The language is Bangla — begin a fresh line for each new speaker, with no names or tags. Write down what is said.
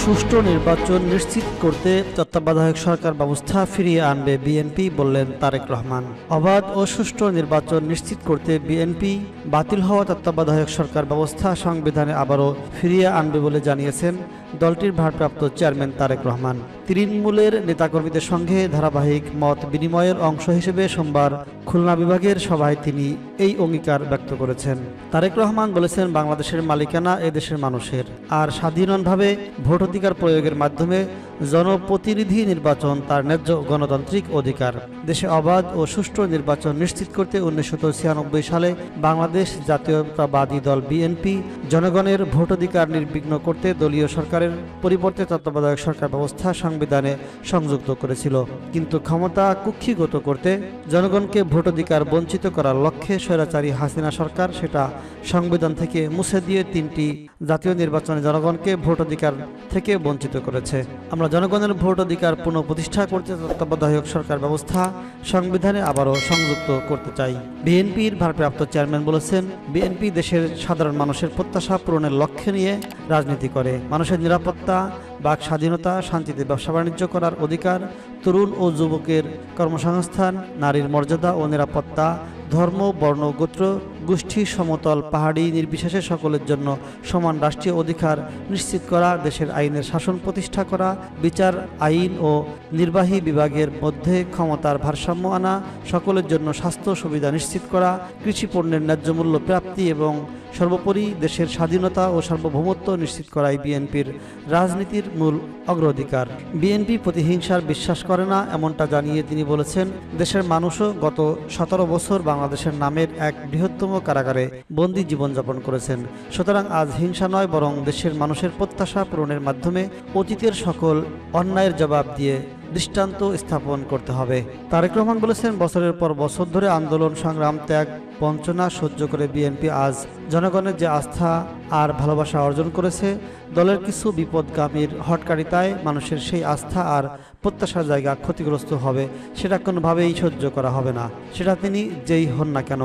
সুষ্ঠু নির্বাচন নিশ্চিত করতে তত্ত্বাবধায়ক সরকার ব্যবস্থা ফিরিয়ে আনবে বিএনপি, বললেন তারেক রহমান। অবাধ ও সুষ্ঠু নির্বাচন নিশ্চিত করতে বিএনপি বাতিল হওয়া তত্ত্বাবধায়ক সরকার ব্যবস্থা সংবিধানে আবারও ফিরিয়ে আনবে বলে জানিয়েছেন দলটির ভারপ্রাপ্ত চেয়ারম্যান তারেক রহমান। তৃণমূলের নেতাকর্মীদের সঙ্গে ধারাবাহিক মত বিনিময়ের অংশ হিসেবে সোমবার খুলনা বিভাগের সভায় তিনি এই অঙ্গীকার ব্যক্ত করেছেন। তারেক রহমান বলেছেন, বাংলাদেশের মালিকানা এদেশের মানুষের, আর স্বাধীনভাবে ভোটাধিকার প্রয়োগের মাধ্যমে জনপ্রতিনিধি নির্বাচন তার ন্যায্য গণতান্ত্রিক অধিকার। দেশে অবাধ ও সুষ্ঠু নির্বাচন নিশ্চিত করতে 1996 সালে বাংলাদেশ জাতীয়তাবাদী দল বিএনপি জনগণের ভোটাধিকার নির্বিঘ্ন করতে দলীয় সরকারের পরিবর্তে তত্ত্বাবধায়ক সরকার ব্যবস্থা সংবিধানে সংযুক্ত করেছিল। কিন্তু ক্ষমতা কুক্ষিগত করতে জনগণকে ভোটাধিকার বঞ্চিত করার লক্ষ্যে স্বৈরাচারী হাসিনা সরকার সেটা সংবিধান থেকে মুছে দিয়ে 3টি জাতীয় নির্বাচনে জনগণকে ভোটাধিকার থেকে বঞ্চিত করেছে। আমরা জনগণের ভোটাধিকার পুনঃপ্রতিষ্ঠা করতে তত্ত্বাবধায়ক সরকার ব্যবস্থা সংবিধানে আবারও সংযুক্ত করতে চাই। বিএনপির ভারপ্রাপ্ত চেয়ারম্যান বলেছেন, বিএনপি দেশের সাধারণ মানুষের প্রত্যাশা পূরণের লক্ষ্য নিয়ে রাজনীতি করে। মানুষের নিরাপত্তা, বাক স্বাধীনতা, শান্তিতে ব্যবসা বাণিজ্য করার অধিকার, তরুণ ও যুবকের কর্মসংস্থান, নারীর মর্যাদা ও নিরাপত্তা, ধর্ম, বর্ণ, গোত্র, গোষ্ঠী, সমতল, পাহাড়ি নির্বিশেষে সকলের জন্য সমান রাষ্ট্রীয় অধিকার নিশ্চিত করা, দেশের আইনের শাসন প্রতিষ্ঠা করা, বিচার, আইন ও নির্বাহী বিভাগের মধ্যে ক্ষমতার ভারসাম্য আনা, সকলের জন্য স্বাস্থ্য সুবিধা নিশ্চিত করা, কৃষি পণ্যের ন্যায্য মূল্য প্রাপ্তি এবং সর্বোপরি দেশের স্বাধীনতা ও সার্বভৌমত্ব নিশ্চিত করাই বিএনপির রাজনীতির মূল অগ্রাধিকার। বিএনপি প্রতিহিংসার বিশ্বাস করে না, এমনটা জানিয়ে তিনি বলেছেন, দেশের মানুষও গত 17 বছর বাংলাদেশের নামের এক বৃহত্তম কারাগারে বন্দী জীবনযাপন করেছেন। সুতরাং আজ হিংসা নয়, বরং দেশের মানুষের প্রত্যাশা পূরণের মাধ্যমে অতীতের সকল অন্যায়ের জবাব দিয়ে দৃষ্টান্ত স্থাপন করতে হবে। তারেক রহমান বলেছেন, বছরের পর বছর ধরে আন্দোলন, সংগ্রাম, ত্যাগ, বঞ্চনা সহ্য করে বিএনপি আজ জনগণের যে আস্থা আর ভালোবাসা অর্জন করেছে, দলের কিছু বিপদগামীর হটকারিতায় মানুষের সেই আস্থা আর প্রত্যাশার জায়গা ক্ষতিগ্রস্ত হবে, সেটা কোনোভাবেই সহ্য করা হবে না, সেটা তিনি যেই হন না কেন।